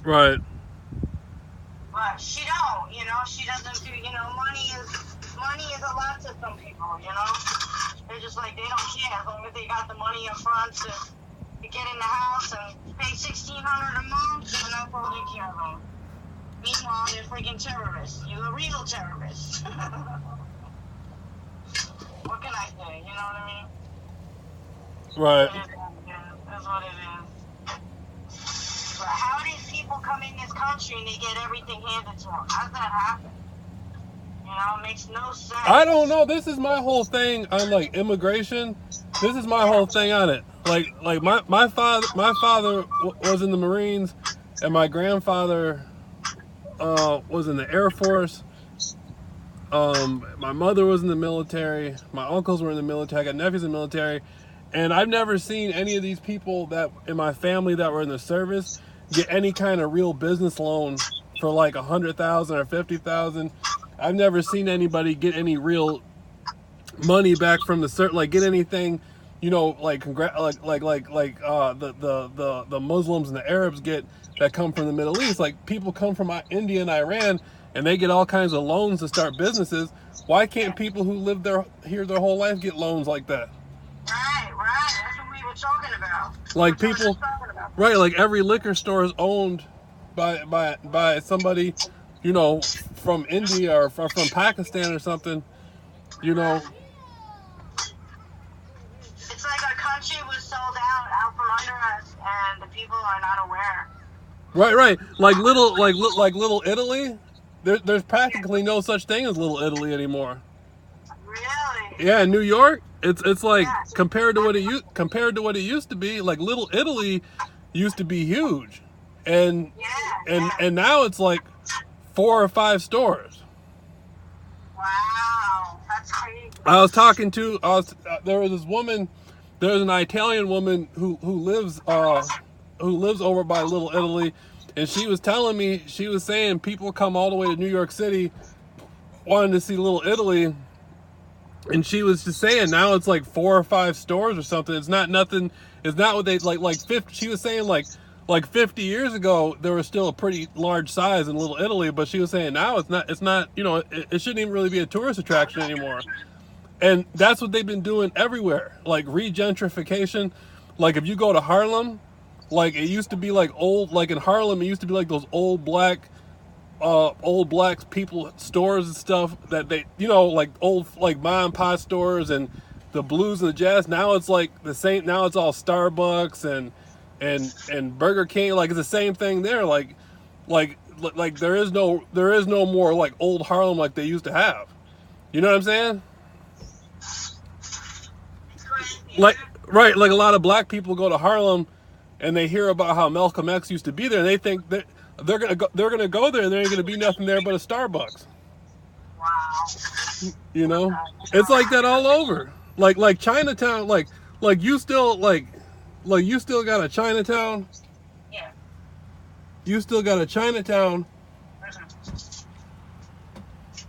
Right. But she don't, she doesn't do, money is a lot to some people, They're just like, they don't care as long as they got the money up front to get in the house and pay $1,600 a month, and that's all they care about. Meanwhile, they're freaking terrorists. You're a real terrorist. What can I say? You know what I mean? Right. That's what it is. But how do people come in this country and they get everything handed to them? How does that happen? It makes no sense. I don't know. This is my whole thing on like immigration. This is my whole thing on it. Like my father was in the Marines, and my grandfather was in the Air Force. My mother was in the military. My uncles were in the military. I got nephews in the military, and I've never seen any of these people that in my family that were in the service get any kind of real business loan for like 100,000 or 50,000. I've never seen anybody get any real money back from the cert, like get anything, like the Muslims and the Arabs get that come from the Middle East. Like people come from India and Iran, and they get all kinds of loans to start businesses. Why can't people who live here their whole life get loans like that? Right. That's what we were talking about. Like people, right? Like every liquor store is owned by somebody, from India or from Pakistan or something. It's like our country was sold out from under us, and the people are not aware. Right. Like little Italy. There's practically no such thing as Little Italy anymore. Really? Yeah, in New York, it's like Yes. compared to what it used to be. Like Little Italy used to be huge, and Yeah. now it's like 4 or 5 stores. Wow, that's crazy. There was this woman, there's an Italian woman who lives over by Little Italy, and she was telling me, she was saying people come all the way to New York City wanting to see Little Italy, and she was just saying now it's like 4 or 5 stores or something. It's not nothing. It's not what they like 50. She was saying like 50 years ago there was still a pretty large size in Little Italy, but she was saying now it's not it shouldn't even really be a tourist attraction anymore. And that's what they've been doing everywhere, like regentrification. Like if you go to Harlem, like it used to be like old, like in Harlem it used to be like those old black people stores and stuff that they, like old, like mom and pop stores and the blues and the jazz. Now it's like the same. Now it's all Starbucks and Burger King. Like it's the same thing there. Like there is no more like old Harlem like they used to have. You know what I'm saying? Like right, like a lot of black people go to Harlem and they hear about how Malcolm X used to be there, and they think that they're gonna go there and there ain't gonna be nothing there but a Starbucks. Wow. It's like that all over. Like Chinatown, like you still you still got a Chinatown. Yeah. You still got a Chinatown.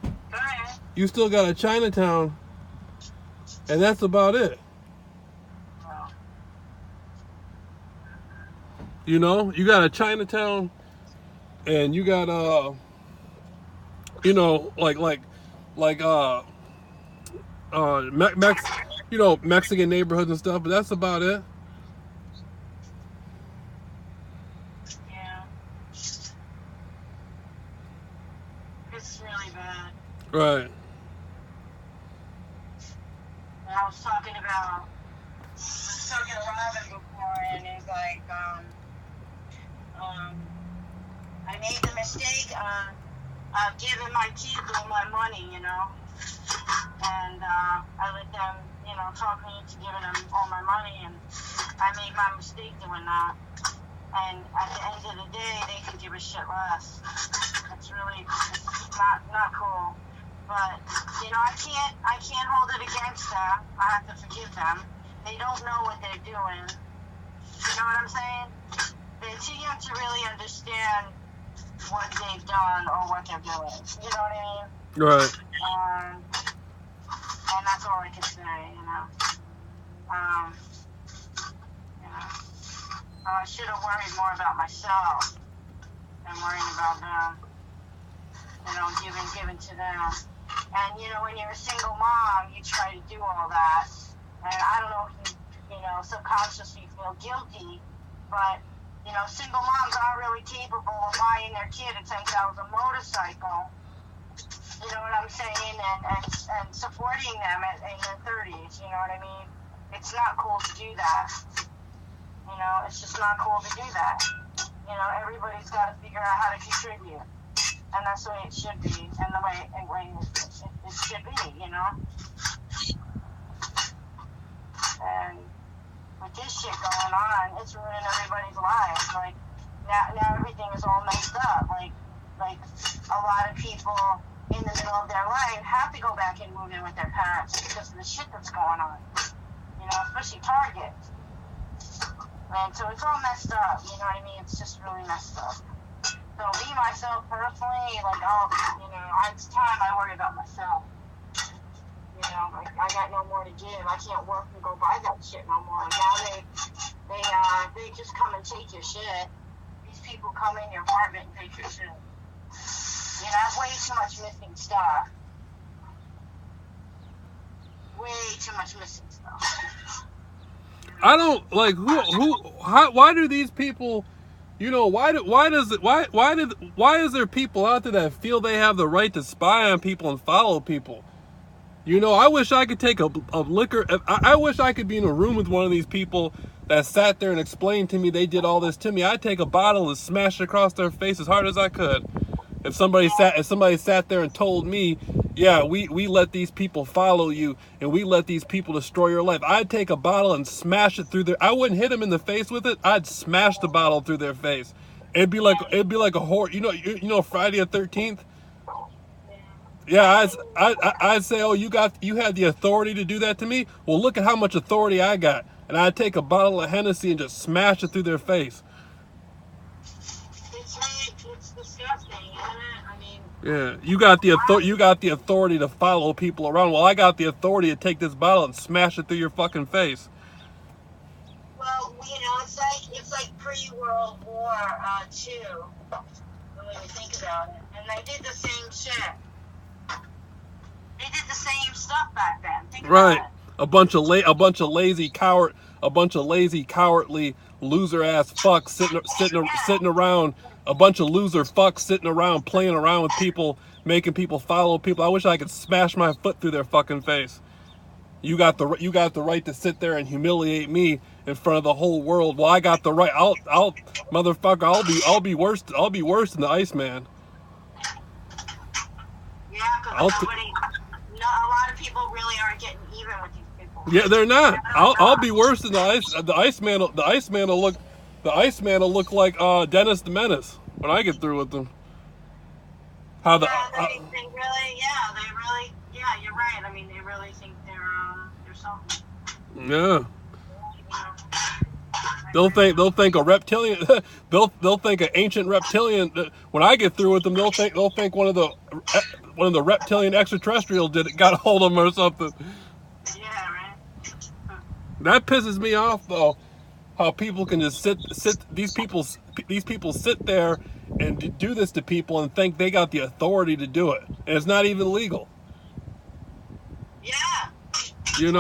Go ahead. You still got a Chinatown, and that's about it. Wow. You got a Chinatown, and you got Mexican neighborhoods and stuff, but that's about it. Yeah. It's really bad. Right. And I was talking to Robin before, and he's like, I made the mistake of giving my kids all my money, and I let them, talk me into giving them all my money, and I made my mistake doing that. And at the end of the day, they can give a shit less. It's not cool. But I can't hold it against them. I have to forgive them. They don't know what they're doing. You know what I'm saying? They're too young to really understand what they've done or what they're doing. You know what I mean? Right. And that's all I can say. I should have worried more about myself. and worrying about them, giving to them. And, when you're a single mom, you try to do all that. And I don't know if you subconsciously feel guilty, but, single moms aren't really capable of buying their kid a $10,000 motorcycle. You know what I'm saying? And supporting them in their 30s, you know what I mean? It's not cool to do that. It's just not cool to do that. Everybody's got to figure out how to contribute. And that's the way it should be, and the way it should be, And with this shit going on, it's ruining everybody's lives. Like, now everything is all messed up. Like a lot of people in the middle of their life have to go back and move in with their parents because of the shit that's going on. Especially Target. And so it's all messed up, you know what I mean? It's just really messed up. So me, myself, personally, it's time I worry about myself. I got no more to give. I can't work and go buy that shit no more. Now they just come and take your shit. These people come in your apartment and take your shit. I have way too much missing stuff. Way too much missing stuff. I don't like why do these people, why is there people out there that feel they have the right to spy on people and follow people? I wish I could take a liquor. I wish I could be in a room with one of these people that sat there and explained to me they did all this to me. I'd take a bottle and smash it across their face as hard as I could. If somebody sat there and told me, yeah, we let these people follow you and we let these people destroy your life, I'd take a bottle and smash it through I wouldn't hit them in the face with it. I'd smash the bottle through their face. It'd be like a horror. Friday the 13th. Yeah, I'd say, oh, you had the authority to do that to me? Well, look at how much authority I got. And I'd take a bottle of Hennessy and just smash it through their face. It's disgusting, isn't it? I mean... Yeah, you got the authority to follow people around. Well, I got the authority to take this bottle and smash it through your fucking face. Well, it's like pre-World War II, the way we think about it. And they did the same shit. They did the same stuff back then. Think about it. A bunch of lazy, cowardly, loser ass fucks sitting around. A bunch of loser fucks sitting around, playing around with people, making people follow people. I wish I could smash my foot through their fucking face. You got the right to sit there and humiliate me in front of the whole world. Well, I got the right. I'll be worse than the Iceman. Yeah, because a lot of people really aren't getting even with these people. Yeah, they're not. I'll be worse than the Iceman. The Iceman will look like Dennis the Menace when I get through with them. They really, you're right. I mean, they really think they're something. Yeah. They'll think a reptilian. They'll think an ancient reptilian. When I get through with them, they'll think one of the reptilian extraterrestrials got a hold of them or something. Yeah, right. That pisses me off though. How people can just sit. These people sit there and do this to people and think they got the authority to do it, and it's not even legal. Yeah. Yeah.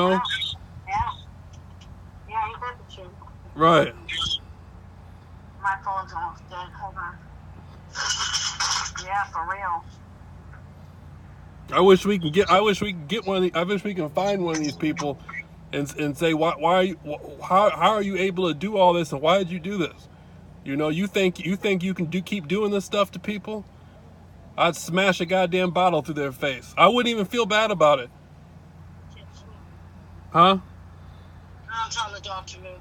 Yeah, ain't that the truth? Right. My phone's almost dead. Hold on. Yeah, for real. I wish we can get one of the. I wish we can find one of these people, and say how are you able to do all this and why did you do this? You think you can keep doing this stuff to people? I'd smash a goddamn bottle through their face. I wouldn't even feel bad about it. Huh? I'm telling the dog to move.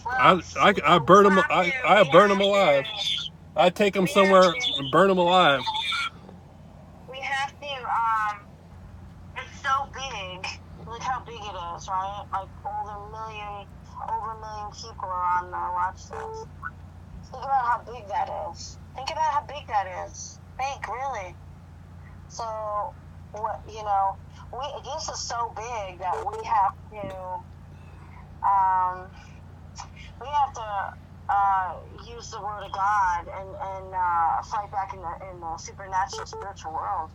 I burn them. I burn them alive. I take them somewhere and burn them alive. We have to. It's so big. Look how big it is, right? Like over a million people are on watch this. Think about how big that is. Think really. So what this is so big that we have to use the word of God and fight back in the supernatural spiritual world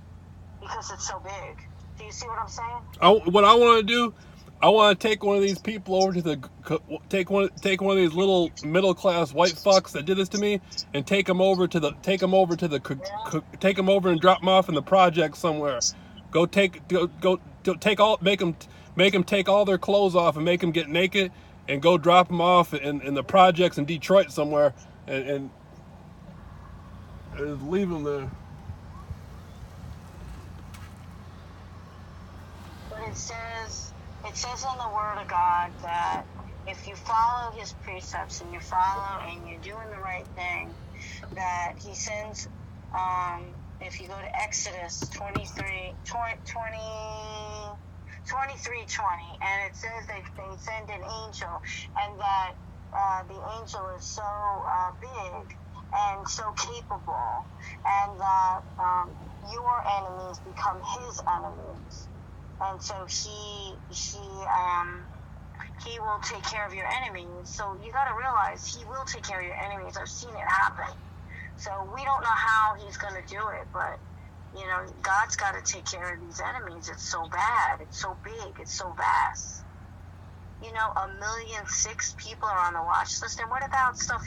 because it's so big. Do you see what I'm saying? What I want to do, I want to take one of these people over to take one of these little middle class white fucks that did this to me, and take them over and drop them off in the project somewhere. Go take all make them take all their clothes off and make them get naked and go drop them off in the projects in Detroit somewhere and leave them there. But it says in the Word of God that if you follow His precepts and you're doing the right thing, that He sends. If you go to Exodus 23:20, and it says they send an angel, and that the angel is so big and so capable, and that your enemies become his enemies, and so he will take care of your enemies. So you got to realize he will take care of your enemies. I've seen it happen. So we don't know how he's going to do it, but, you know, God's got to take care of these enemies. It's so bad. It's so big. It's so vast. You know, 1,000,006 people are on the watch list. And what about stuff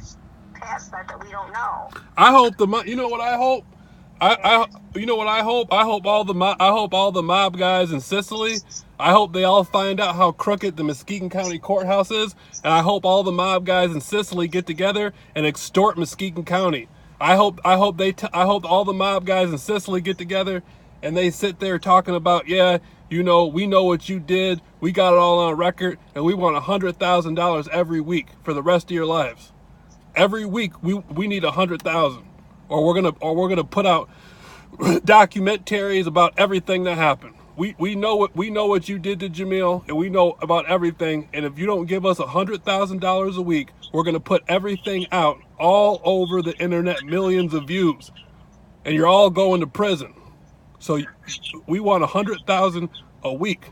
past that we don't know? I hope you know what I hope? You know what I hope? I hope all the mob guys in Sicily, I hope they all find out how crooked the Muskegon County Courthouse is, and I hope all the mob guys in Sicily get together and extort Muskegon County. I hope all the mob guys in Sicily get together and they sit there talking about, yeah, you know, we know what you did, we got it all on record, and we want $100,000 every week for the rest of your lives. Every week we need $100,000, or we're gonna put out documentaries about everything that happened. We know what you did to Jameel, and we know about everything. And if you don't give us $100,000 a week, we're gonna put everything out all over the internet, millions of views, and you're all going to prison. So we want $100,000 a week.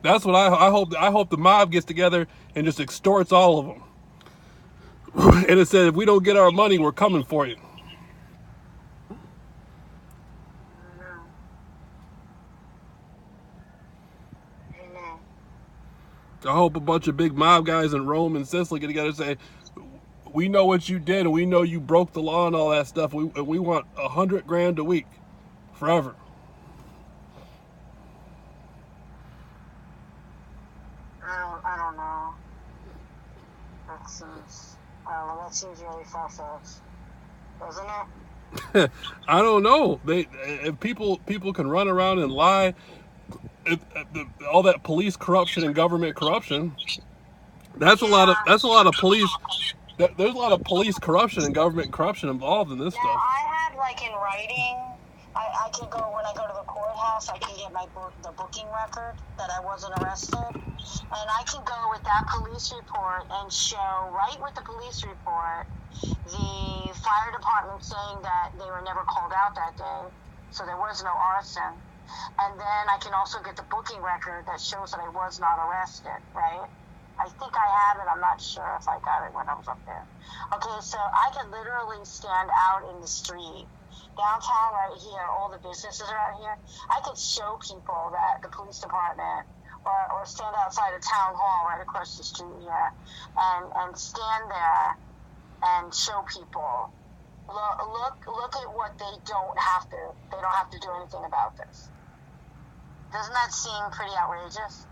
That's what I hope. I hope the mob gets together and just extorts all of them. And it said, if we don't get our money, we're coming for you. I hope a bunch of big mob guys in Rome and Sicily get together and say, we know what you did, and we know you broke the law and all that stuff. We want $100,000 a week, forever. I don't know. That seems really far-fetched, doesn't it? I don't know. If people can run around and lie. All that police corruption and government corruption, that's a lot of police. There's a lot of police corruption and government corruption involved in this stuff. I had, like, in writing, I can go, when I go to the courthouse, I can get the booking record that I wasn't arrested, and I can go with that police report and show, right with the police report, the fire department saying that they were never called out that day, so there was no arson. And then I can also get the booking record that shows that I was not arrested, right? I think I have it. I'm not sure if I got it when I was up there. Okay, so I can literally stand out in the street, downtown right here, all the businesses are out here. I could show people that the police department, or stand outside a town hall right across the street here, and stand there and show people, look at what they don't have to do anything about this. Doesn't that seem pretty outrageous?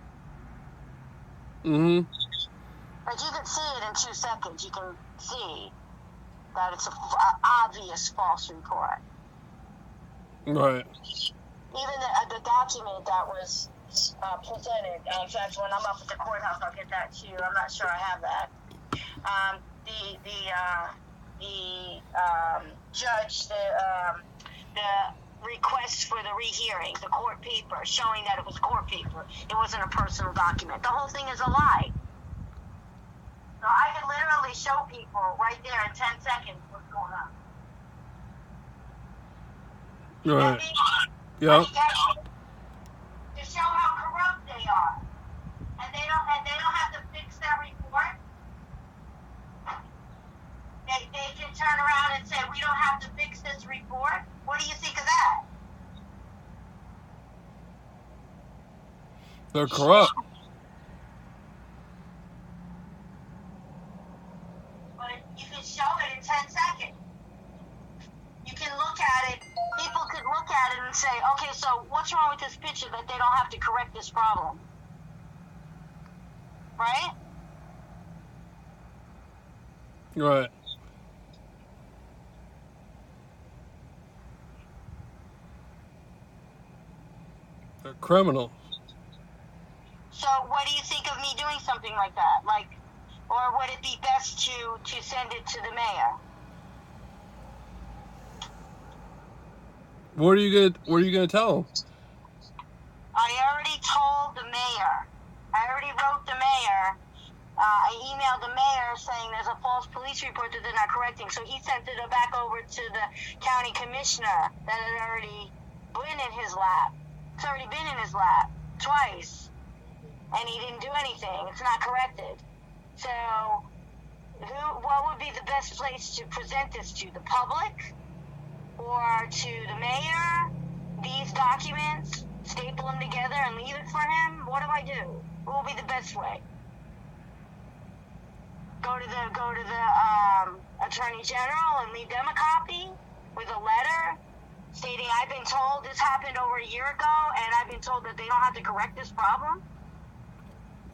Mm-hmm. Like, you can see it in 2 seconds. You can see that it's an obvious false report. Right. Even the document that was presented. In fact, when I'm up at the courthouse, I'll get that to you. I'm not sure I have that. The judge, the request for the rehearing, the court paper, showing that it was court paper. It wasn't a personal document. The whole thing is a lie. So I can literally show people right there in 10 seconds what's going on. Right. Yeah. To show how corrupt they are. And they don't have to fix that report. they can turn around and say, we don't have to fix this report. What do you think of that? They're corrupt. But you can show it in 10 seconds. You can look at it. People could look at it and say, okay, so what's wrong with this picture that they don't have to correct this problem? Right? Right. They're criminals. So what do you think of me doing something like that? Like, or would it be best to send it to the mayor? What are you gonna tell them? I already told the mayor. I already wrote the mayor. I emailed the mayor saying there's a false police report that they're not correcting. So he sent it back over to the county commissioner that had already been in his lap. It's already been in his lap twice. And he didn't do anything. It's not corrected. So what would be the best place to present this to? The public? Or to the mayor? These documents? Staple them together and leave it for him? What do I do? What will be the best way? Go to the attorney general and leave them a copy with a letter stating I've been told this happened over a year ago and I've been told that they don't have to correct this problem?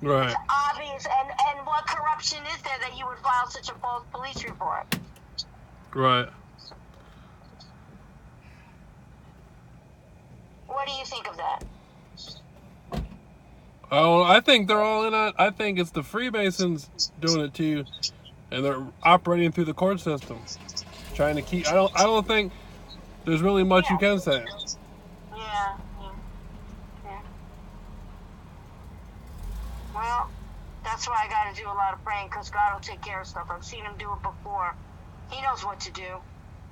Right. It's obvious. And what corruption is there that you would file such a false police report? Right. What do you think of that? Oh, I think they're all in it. I think it's the Freemasons doing it to you, and they're operating through the court system, trying to keep. I don't think there's really much you can say. Yeah. Well, that's why I got to do a lot of praying, because God will take care of stuff. I've seen him do it before. He knows what to do.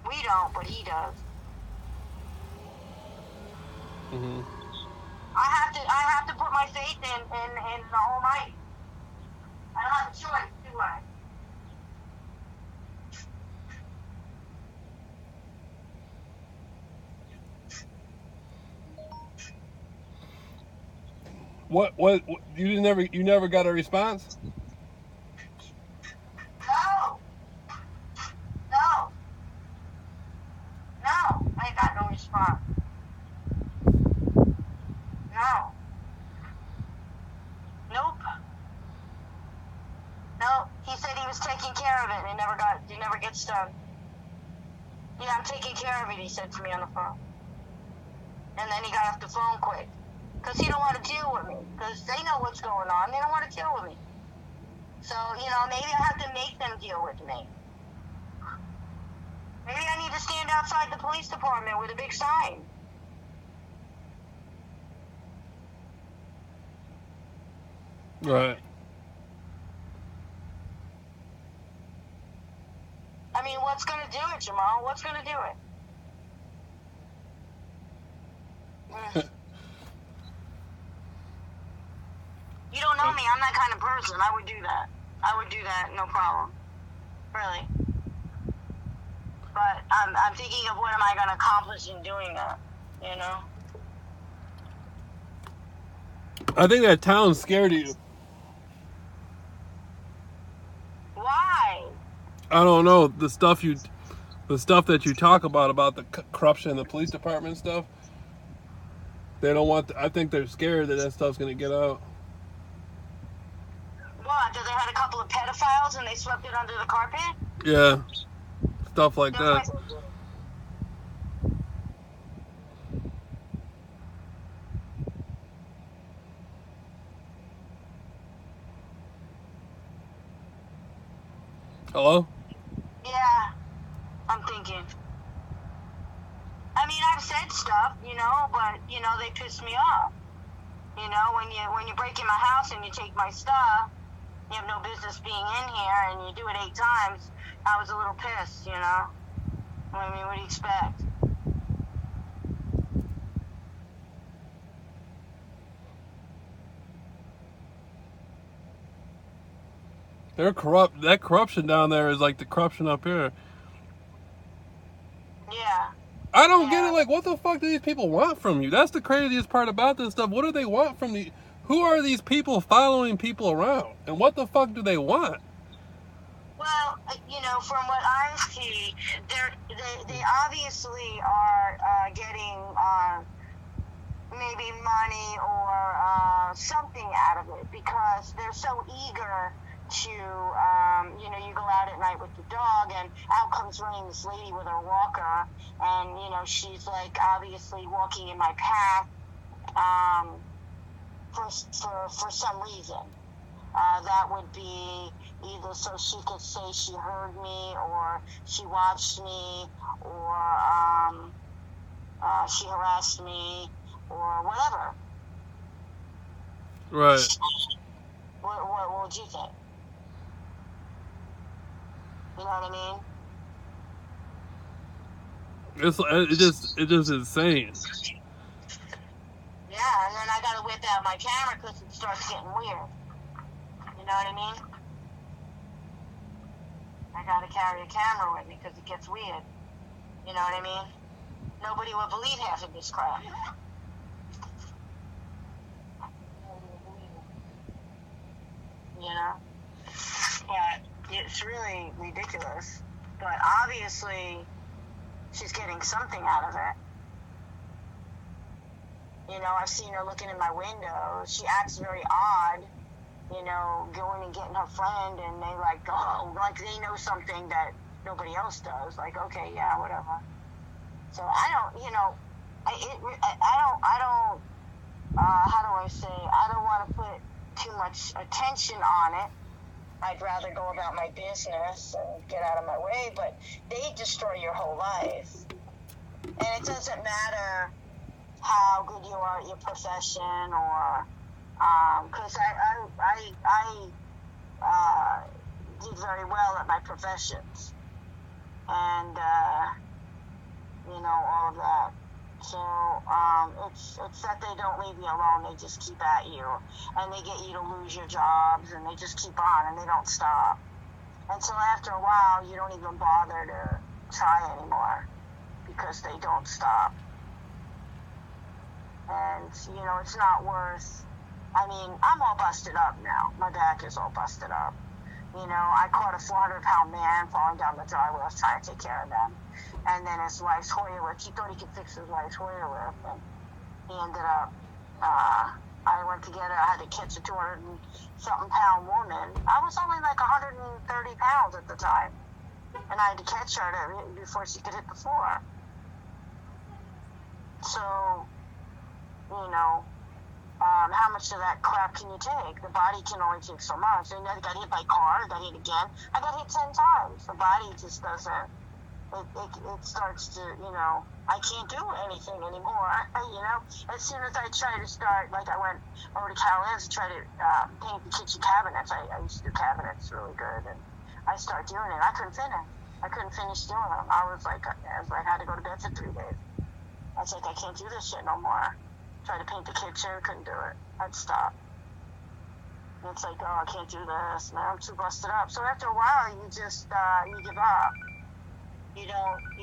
We don't, but he does. Mm-hmm. I have to put my faith in the Almighty. I don't have a choice, do I? What you never got a response? No, I got no response. No. Nope. No, he said he was taking care of it. It never gets done. Yeah, I'm taking care of it, he said to me on the phone. And then he got off the phone quick. Because he don't want to deal with me. Because they know what's going on. They don't want to deal with me. So, maybe I have to make them deal with me. Maybe I need to stand outside the police department with a big sign. Right. I mean, what's going to do it, Jamal? What's going to do it? You don't know me. I'm that kind of person. I would do that. No problem. Really. But I'm thinking of what am I going to accomplish in doing that, I think that town's scared of you. Why? I don't know, the stuff that you talk about the corruption in the police department stuff. They don't want. I think they're scared that stuff's gonna get out. What? That they had a couple of pedophiles and they swept it under the carpet? Yeah, stuff like that. Hello? Yeah, I'm thinking. I mean, I've said stuff, but, they piss me off. When you break in my house and you take my stuff, you have no business being in here, and you do it 8 times, I was a little pissed, I mean, what do you expect? They're corrupt. That corruption down there is like the corruption up here. Yeah. I don't get it. Like, what the fuck do these people want from you? That's the craziest part about this stuff. What do they want from you? Who are these people following people around? And what the fuck do they want? Well, from what I see, they obviously are getting maybe money or something out of it, because they're so eager to, you go out at night with the dog, and out comes running this lady with her walker, and, she's, like, obviously walking in my path for some reason. That would be either so she could say she heard me, or she watched me, or she harassed me, or whatever. Right. What would you think? You know what I mean? It's just insane. Yeah, and then I gotta whip out my camera because it starts getting weird. You know what I mean? I gotta carry a camera with me because it gets weird. You know what I mean? Nobody would believe half of this crap. You know? But it's really ridiculous. But obviously, she's getting something out of it. I've seen her looking in my window. She acts very odd, going and getting her friend, and they like they know something that nobody else does. Like, okay, yeah, whatever. So I don't, how do I say? I don't want to put too much attention on it. I'd rather go about my business and get out of my way, but they destroy your whole life. And it doesn't matter how good you are at your profession, or because I did very well at my professions, and all of that. So it's that they don't leave you alone. They just keep at you, and they get you to lose your jobs, and they just keep on, and they don't stop. And so after a while, you don't even bother to try anymore, because they don't stop. And, it's not worth, I'm all busted up now. My back is all busted up. I caught a 400-pound man falling down the driveway. I was trying to take care of them. And then his wife's Hoyer lift. He thought he could fix his wife's Hoyer lift. And he ended up, I went to get her. I had to catch a 200-something pound woman. I was only like 130 pounds at the time. And I had to catch her before she could hit the floor. So, how much of that crap can you take? The body can only take so much. And I got hit by a car, got hit again. I got hit 10 times. The body just doesn't, it starts to, I can't do anything anymore, As soon as I try to start, like I went over to Calais to try to paint the kitchen cabinets. I used to do cabinets really good, and I started doing it. I couldn't finish doing them. I was like, I had to go to bed for 3 days. I was like, I can't do this shit no more. Tried to paint the kitchen, couldn't do it. I'd stop. And it's like, oh, I can't do this, man. I'm too busted up. So after a while, you just you give up. You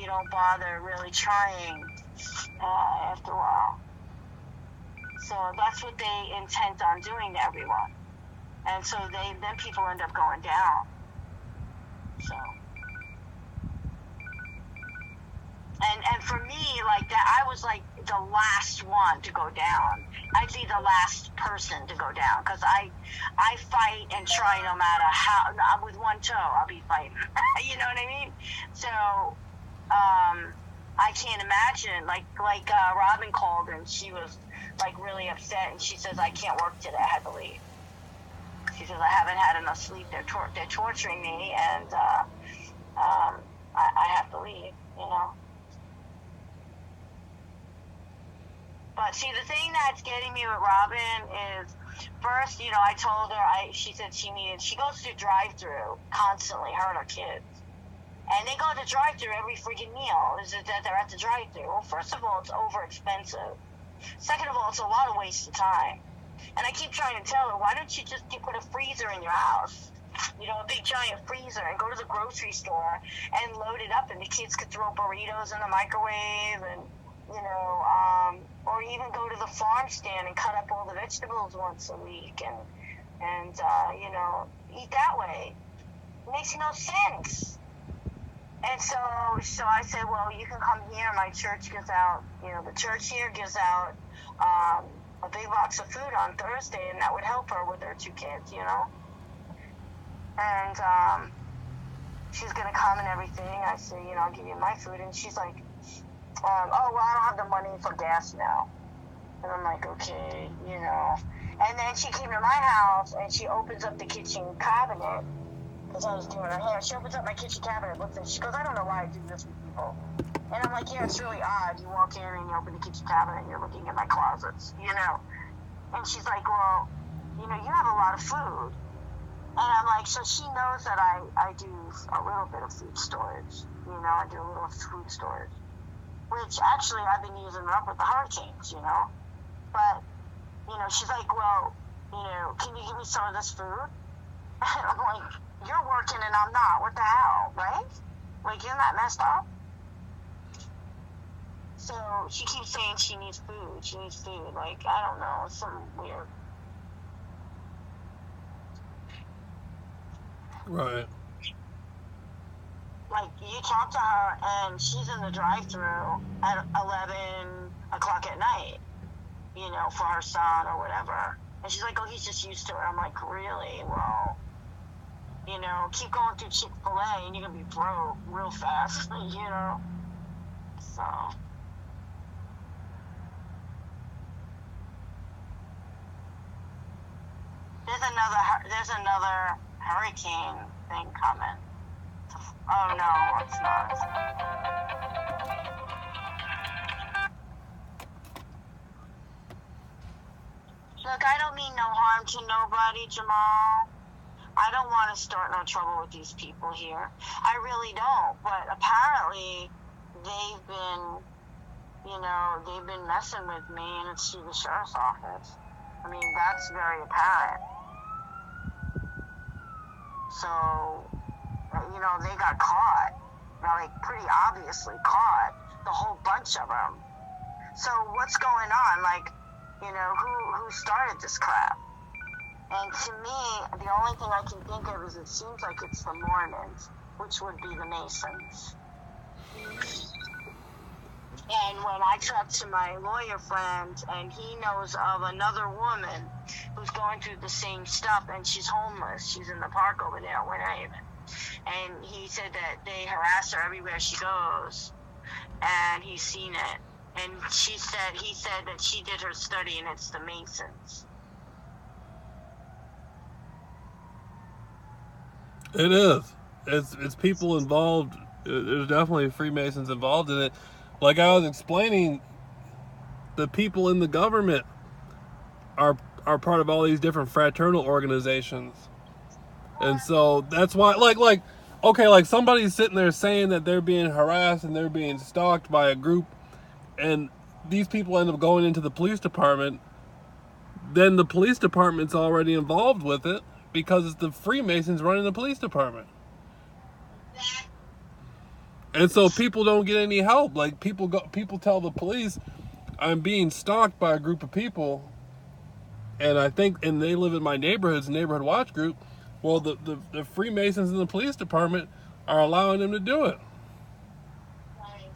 don't bother really trying after a while. So that's what they intend on doing to everyone, and so then people end up going down. So. And for me, like that, I was like the last one to go down. I'd be the last person to go down, because I fight and try no matter how. With one toe, I'll be fighting. You know what I mean? So I can't imagine. Like Robin called, and she was like really upset, and she says, I can't work today. I had to leave. She says, I haven't had enough sleep. They're torturing me, and I have to leave. But see, the thing that's getting me with Robin is, first, I told her, she said she goes to drive-through constantly, her and her kids. And they go to drive-through every freaking meal, is that they're at the drive-through. Well, first of all, it's over-expensive. Second of all, it's a lot of waste of time. And I keep trying to tell her, why don't you just put a freezer in your house? a big giant freezer and go to the grocery store and load it up, and the kids could throw burritos in the microwave, and or even go to the farm stand and cut up all the vegetables once a week and eat that way. It makes no sense. And so I said, well, you can come here. My church gives out, the church here gives out a big box of food on Thursday, and that would help her with her 2 kids, And she's going to come and everything. I said, I'll give you my food. And she's like, I don't have the money for gas now. And I'm like, okay, And then she came to my house, and she opens up the kitchen cabinet, because I was doing her hair. She opens up my kitchen cabinet, looks at it, she goes, I don't know why I do this with people. And I'm like, yeah, it's really odd. You walk in and you open the kitchen cabinet and you're looking in my closets, And she's like, well, you have a lot of food. And I'm like, so she knows that I do a little bit of food storage. I do a little food storage. Which, actually, I've been using it up with the hurricanes, But, she's like, well, can you give me some of this food? And I'm like, you're working and I'm not. What the hell, right? Like, isn't that messed up? So she keeps saying she needs food. She needs food. Like, I don't know. It's something weird. Right. Like, you talk to her, and she's in the drive-thru at 11 o'clock at night, for her son or whatever. And she's like, oh, he's just used to it. I'm like, really? Well, keep going through Chick-fil-A, and you're going to be broke real fast, So... There's another hurricane thing coming. Oh no, it's not. Look, I don't mean no harm to nobody, Jamal. I don't want to start no trouble with these people here. I really don't. But apparently, they've been messing with me, and it's through the sheriff's office. I mean, that's very apparent. So, they got caught. Like, pretty obviously caught. The whole bunch of them. So, what's going on? Like, who started this crap? And to me, the only thing I can think of is it seems like it's the Mormons, which would be the Masons. And when I talked to my lawyer friend, and he knows of another woman who's going through the same stuff, and she's homeless. She's in the park over there at Winter Haven. And he said that they harass her everywhere she goes, and he's seen it. And he said that she did her study, and it's the Masons. It is. It's people involved. There's definitely Freemasons involved in it. Like I was explaining, the people in the government are part of all these different fraternal organizations. And so that's why, like somebody's sitting there saying that they're being harassed and they're being stalked by a group, and these people end up going into the police department. Then the police department's already involved with it because it's the Freemasons running the police department. And so people don't get any help. Like, people tell the police, I'm being stalked by a group of people, and they live in my neighborhood's neighborhood watch group. Well, the Freemasons in the police department are allowing them to do it. Right.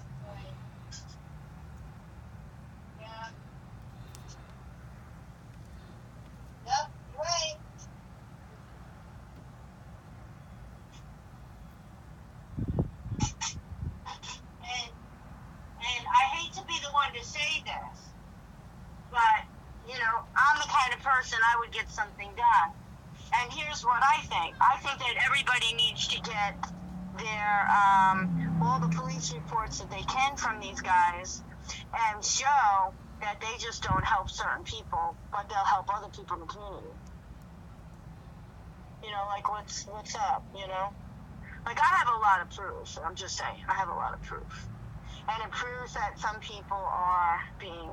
Yeah. Yep, right. And I hate to be the one to say this, but, I'm the kind of person I would get something done. And here's what I think. I think that everybody needs to get their, all the police reports that they can from these guys and show that they just don't help certain people, but they'll help other people in the community. Like, what's up, Like, I have a lot of proof. I'm just saying, I have a lot of proof. And it proves that some people are being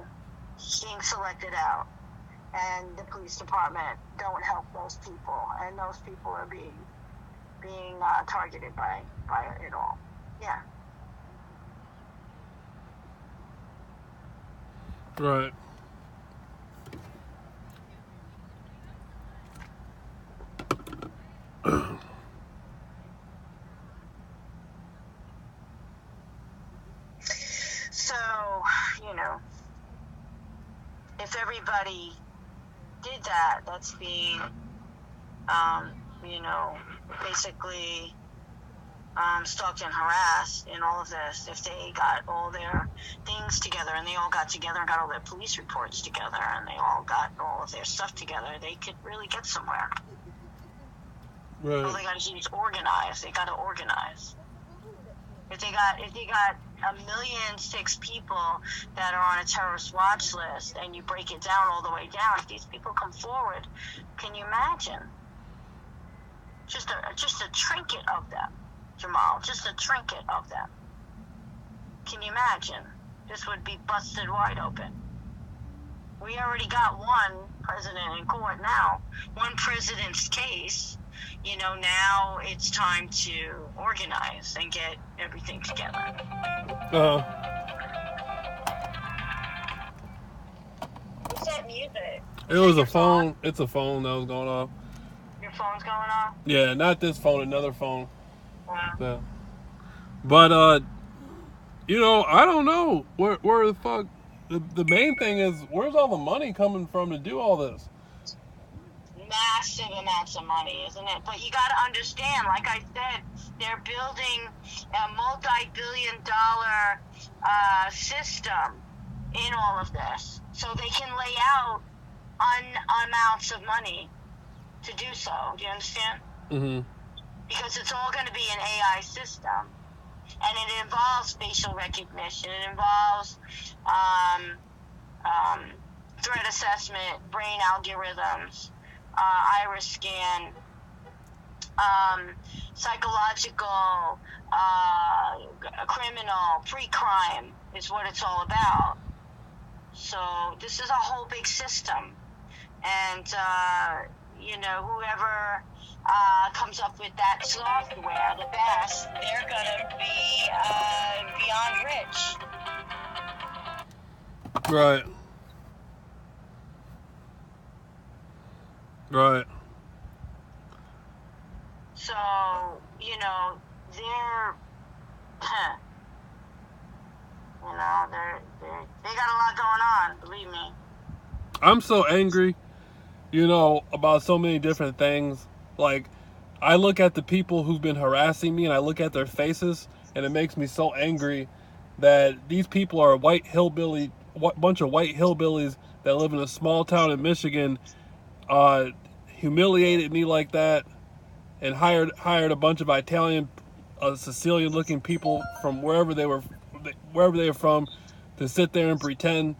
selected out. And the police department don't help those people. And those people are being being targeted by it all. Yeah. Right. So, if everybody did that, that's being, basically stalked and harassed in all of this. If they got all their things together and they all got together and got all their police reports together and they all got all of their stuff together, they could really get somewhere. Right. All they got to do is organize. They got to organize. If they got 1,000,006 people that are on a terrorist watch list, and you break it down all the way down, if these people come forward, can you imagine? Just a trinket of them, Jamal. Just a trinket of them. Can you imagine? This would be busted wide open. We already got one president in court now, one president's case. Now it's time to organize and get everything together. What's that music? It was a phone. It's a phone that was going off. Your phone's going off? Yeah, not this phone, another phone. Wow. Yeah. But I don't know where the fuck. The main thing is, where's all the money coming from to do all this? Massive amounts of money, isn't it? But you got to understand, like I said, they're building a multi-billion-dollar system in all of this, so they can lay out amounts of money to do so. Do you understand? Mm-hmm. Because it's all going to be an AI system, and it involves facial recognition. It involves threat assessment, brain algorithms, iris scan, psychological, criminal, pre-crime is what it's all about. So this is a whole big system. And, whoever comes up with that software the best, they're going to be beyond rich. Right. Right. So, they're, they got a lot going on, believe me. I'm so angry, about so many different things. Like, I look at the people who've been harassing me and I look at their faces and it makes me so angry that these people are bunch of white hillbillies that live in a small town in Michigan, humiliated me like that, and hired a bunch of Italian, Sicilian-looking people from wherever they were from, to sit there and pretend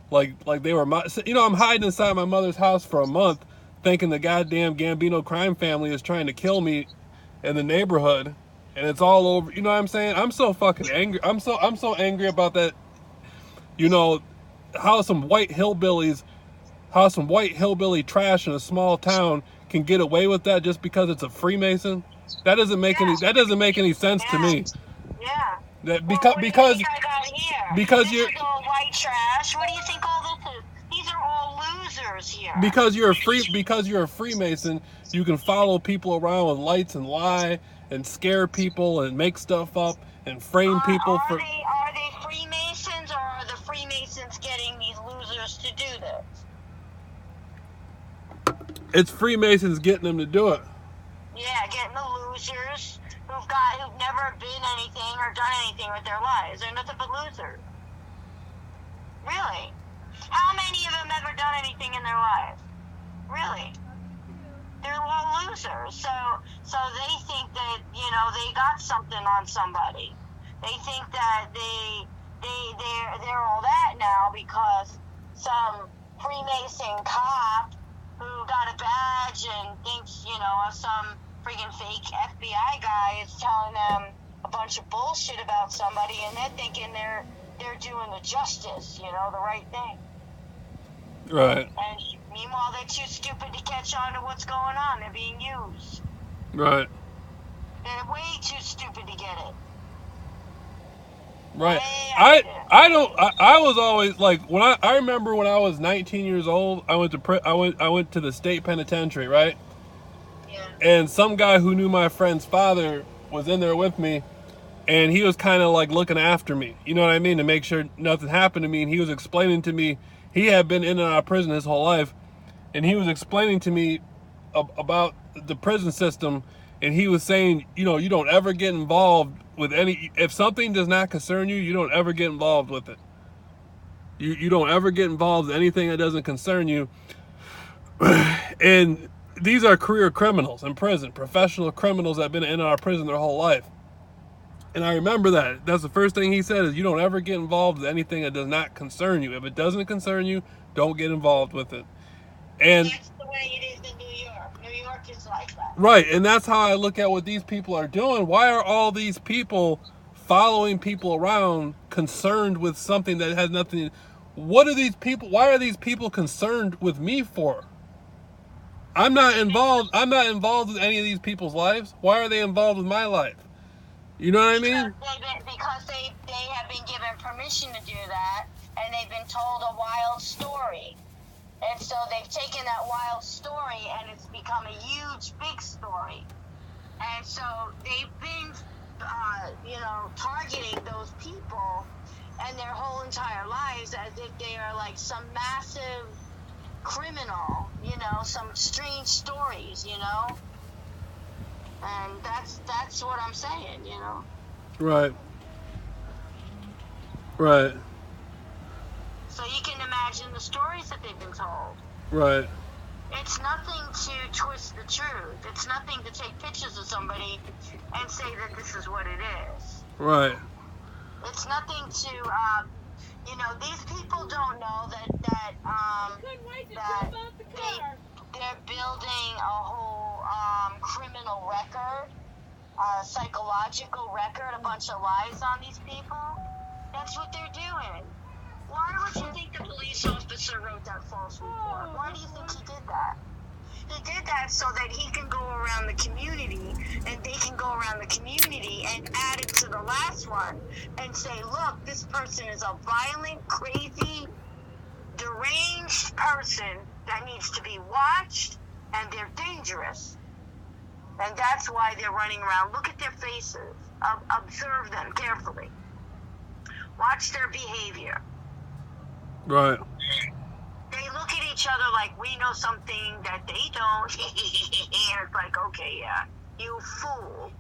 like they were my. I'm hiding inside my mother's house for a month, thinking the goddamn Gambino crime family is trying to kill me in the neighborhood, and it's all over. You know what I'm saying? I'm so fucking angry. I'm so angry about that. How some white hillbilly trash in a small town can get away with that just because it's a Freemason. That doesn't make any sense to me. Yeah. That because you're all white trash. What do you think all this is? These are all losers here. Because you're a Freemason, you can follow people around with lights and lie and scare people and make stuff up and frame people for. Are they Freemasons, or are the Freemasons getting these losers to do this? It's Freemasons getting them to do it. Yeah, getting the losers who've never been anything or done anything with their lives. They're nothing but losers. Really? How many of them ever done anything in their lives? Really? They're all losers. So they think that, they got something on somebody. They think that they're all that now because some Freemason cop who got a badge and thinks, some friggin' fake FBI guy is telling them a bunch of bullshit about somebody, and they're thinking they're doing the justice, the right thing. Right. And meanwhile, they're too stupid to catch on to what's going on. They're being used. Right. They're way too stupid to get it. Right. I was always like when I remember when I was 19 years old, I went to the state penitentiary, right? Yeah. And some guy who knew my friend's father was in there with me, and he was kind of like looking after me. You know what I mean? To make sure nothing happened to me, and he was explaining to me he had been in and out of prison his whole life, and he was explaining to me about the prison system, and he was saying, you know, you don't ever get involved with any, if something does not concern you, you don't ever get involved with it. You don't ever get involved with anything that doesn't concern you. And these are career criminals in prison, professional criminals that have been in our prison their whole life. And I remember that. That's the first thing he said is you don't ever get involved with anything that does not concern you. If it doesn't concern you, don't get involved with it. And that's the way it is in New York. New York is like that. Right, and that's how I look at what these people are doing. Why are all these people following people around concerned with something that has nothing? What are these people? Why are these people concerned with me for? I'm not involved with any of these people's lives. Why are they involved with my life? You know what I mean? Because they have been given permission to do that, and they've been told a wild story. And so they've taken that wild story, and it's become a huge, big story. And so they've been, targeting those people and their whole entire lives as if they are like some massive criminal, some strange stories, And that's what I'm saying, Right. Right. So you can imagine the stories that they've been told. Right. It's nothing to twist the truth. It's nothing to take pictures of somebody and say that this is what it is. Right. It's nothing to, these people don't know that they're building a whole criminal record, psychological record, a bunch of lies on these people. That's what they're doing. Why would you think the police officer wrote that false report? Why do you think he did that? He did that so that he can go around the community, and they can go around the community and add it to the last one and say, look, this person is a violent, crazy, deranged person that needs to be watched, and they're dangerous. And that's why they're running around. Look at their faces. Observe them carefully. Watch their behavior. Right. They look at each other like we know something that they don't. And it's like, okay, yeah, you fool.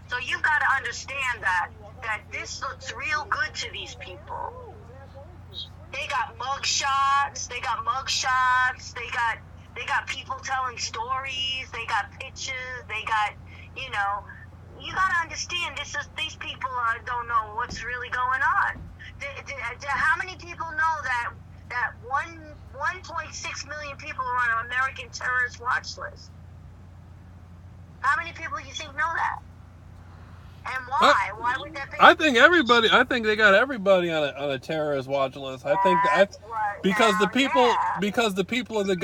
So you've got to understand that this looks real good to these people. They got mug shots. They got people telling stories. They got pictures. They got, you got to understand, these people don't know what's really going on. How many people know that 1.6 million people are on an American terrorist watch list? How many people do you think know that? And why? Why would that be? I think they got everybody on a terrorist watch list. Because the people in the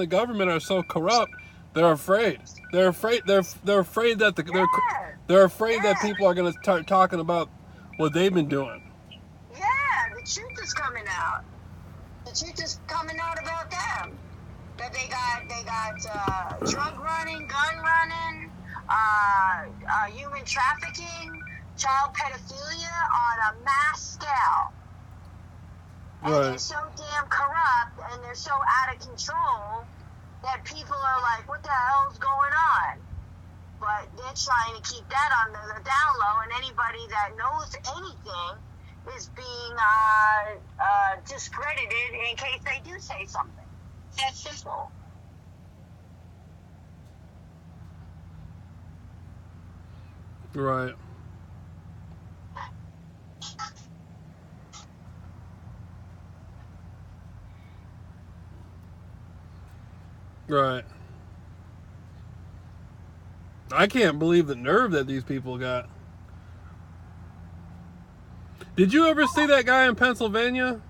government are so corrupt. They're afraid. They're afraid that that people are going to start talking about what they've been doing. Yeah, the truth is coming out. The truth is coming out about them. That they got drug running, gun running, human trafficking, child pedophilia on a mass scale. And they're so damn corrupt and they're so out of control that people are like, what the hell's going on? But they're trying to keep that on the down low, and anybody that knows anything is being discredited in case they do say something. That's simple. Right. Right. I can't believe the nerve that these people got. Did you ever see that guy in Pennsylvania?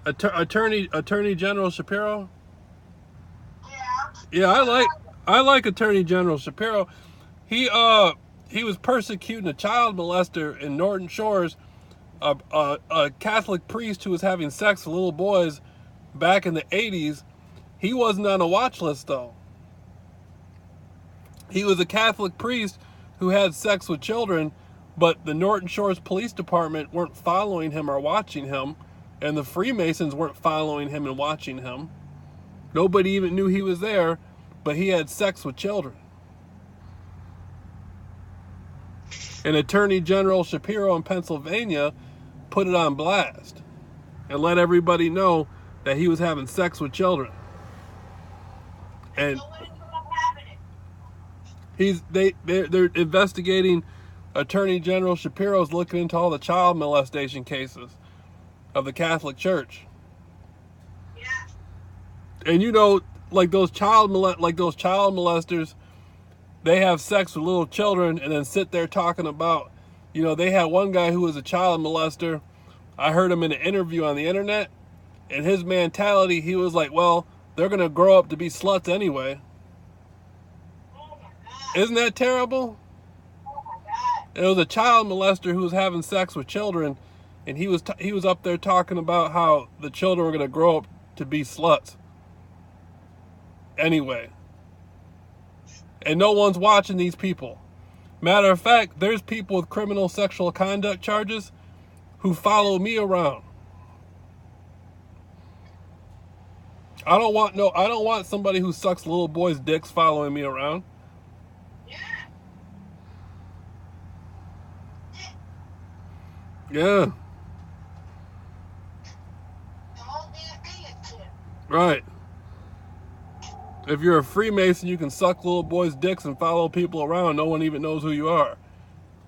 Attorney General Shapiro? Yeah, Yeah, I like Attorney General Shapiro. He was persecuting a child molester in Norton Shores, a Catholic priest who was having sex with little boys back in the 80s. He wasn't on a watch list though. He was a Catholic priest who had sex with children, but the Norton Shores Police Department weren't following him or watching him, and the Freemasons weren't following him and watching him. Nobody even knew he was there, but he had sex with children. And Attorney General Shapiro in Pennsylvania put it on blast and let everybody know that he was having sex with children. And they're investigating. Attorney General Shapiro's looking into all the child molestation cases of the Catholic Church. Yeah. And you know, like those child molesters, they have sex with little children and then sit there talking about, you know, they had one guy who was a child molester. I heard him in an interview on the internet, and his mentality, he was like, well, they're going to grow up to be sluts anyway. Oh my God. Isn't that terrible? Oh my God. It was a child molester who was having sex with children, and he was up there talking about how the children were going to grow up to be sluts anyway. And no one's watching these people. Matter of fact, there's people with criminal sexual conduct charges who follow me around. I don't want somebody who sucks little boys' dicks following me around. Yeah. Yeah. The whole damn thing is shit. Right. If you're a Freemason, you can suck little boys' dicks and follow people around. No one even knows who you are.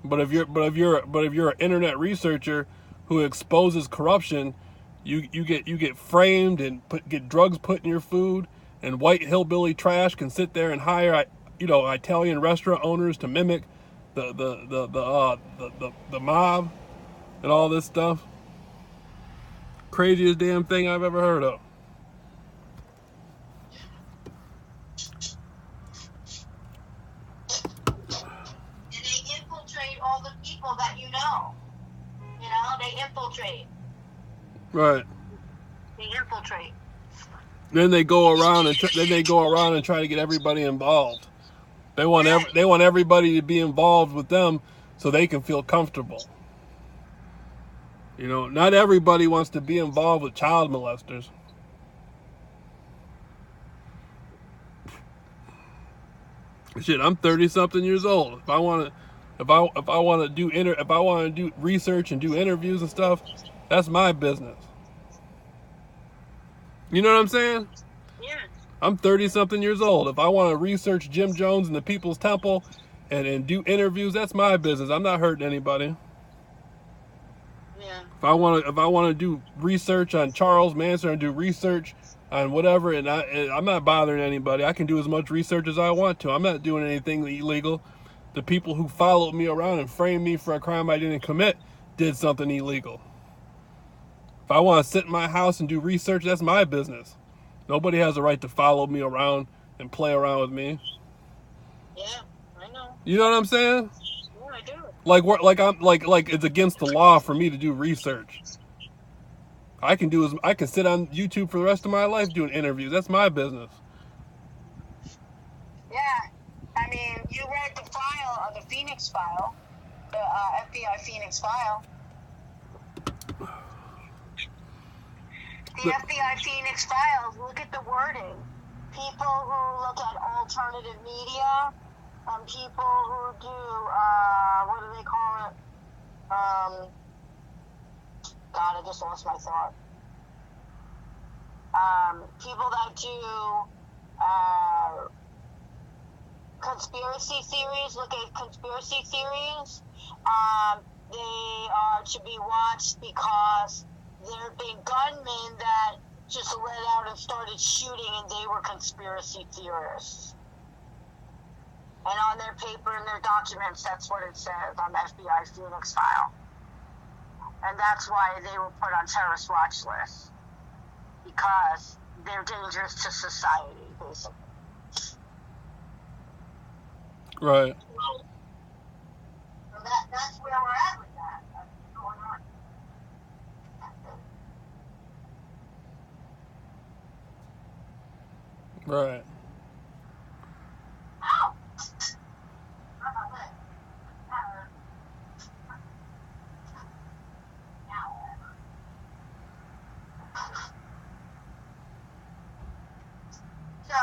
But if you're an internet researcher who exposes corruption, you get framed and get drugs put in your food, and white hillbilly trash can sit there and hire, you know, Italian restaurant owners to mimic the mob and all this stuff. Craziest damn thing I've ever heard of. And they infiltrate all the people that you know. You know, they infiltrate. Right. They infiltrate. Then they go around and try to get everybody involved. They want everybody to be involved with them so they can feel comfortable. You know, not everybody wants to be involved with child molesters. Shit, I'm 30-something years old. If I want to do research and do interviews and stuff, that's my business. You know what I'm saying? Yeah. I'm 30-something years old. If I want to research Jim Jones and the People's Temple and do interviews, that's my business. I'm not hurting anybody. Yeah. If I want to do research on Charles Manson or do research on whatever, and I'm not bothering anybody. I can do as much research as I want to. I'm not doing anything illegal. The people who followed me around and framed me for a crime I didn't commit did something illegal. If I want to sit in my house and do research, that's my business. Nobody has a right to follow me around and play around with me. Yeah, I know. You know what I'm saying? Yeah, I do. Like it's against the law for me to do research. I can sit on YouTube for the rest of my life doing interviews. That's my business. Yeah, I mean, you read the file, the Phoenix file, the FBI Phoenix file. The FBI Phoenix files, look at the wording. People who look at alternative media, people who do, what do they call it? God, I just lost my thought. People that do conspiracy theories, look at conspiracy theories. They are to be watched because there have been gunmen that just let out and started shooting, and they were conspiracy theorists. And on their paper and their documents, that's what it says on the FBI Phoenix file. And that's why they were put on terrorist watch lists. Because they're dangerous to society, basically. Right. So that's where we're at with that. That's what's going on. Right. Ow! So,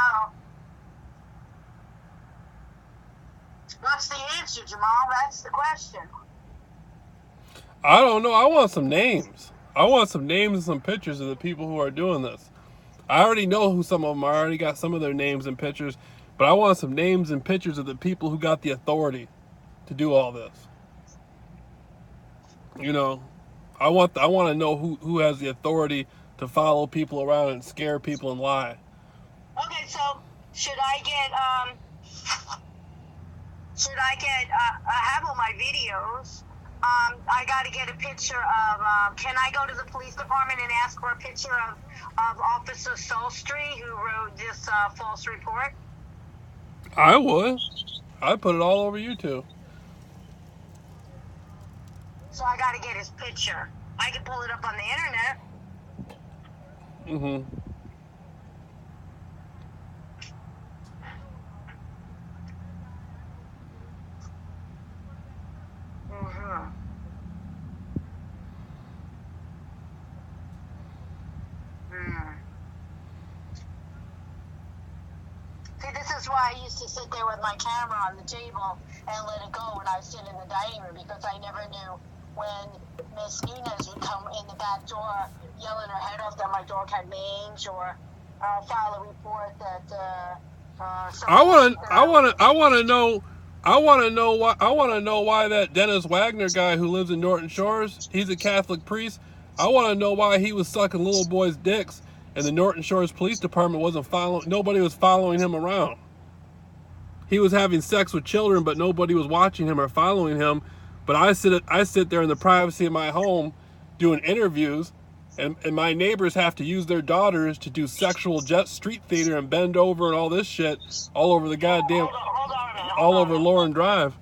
what's the answer, Jamal? That's the question. I don't know. I want some names. I want some names and some pictures of the people who are doing this. I already know who some of them are. I already got some of their names and pictures. But I want some names and pictures of the people who got the authority to do all this. You know, I want to know who has the authority to follow people around and scare people and lie. Okay, so should I have all my videos. I got to get a picture of, can I go to the police department and ask for a picture of Officer Solstry who wrote this false report? I would. I'd put it all over YouTube. So I got to get his picture. I can pull it up on the internet. Mm-hmm. See, this is why I used to sit there with my camera on the table and let it go when I was sitting in the dining room, because I never knew when Miss Nunez would come in the back door yelling her head off that my dog had mange, or file a report that I want to know why that Dennis Wagner guy who lives in Norton Shores, he's a Catholic priest. I want to know why he was sucking little boys' dicks and the Norton Shores Police Department nobody was following him around. He was having sex with children, but nobody was watching him or following him. But I sit there in the privacy of my home doing interviews, and my neighbors have to use their daughters to do sexual street theater and bend over and all this shit all over the goddamn, all over Lauren Drive.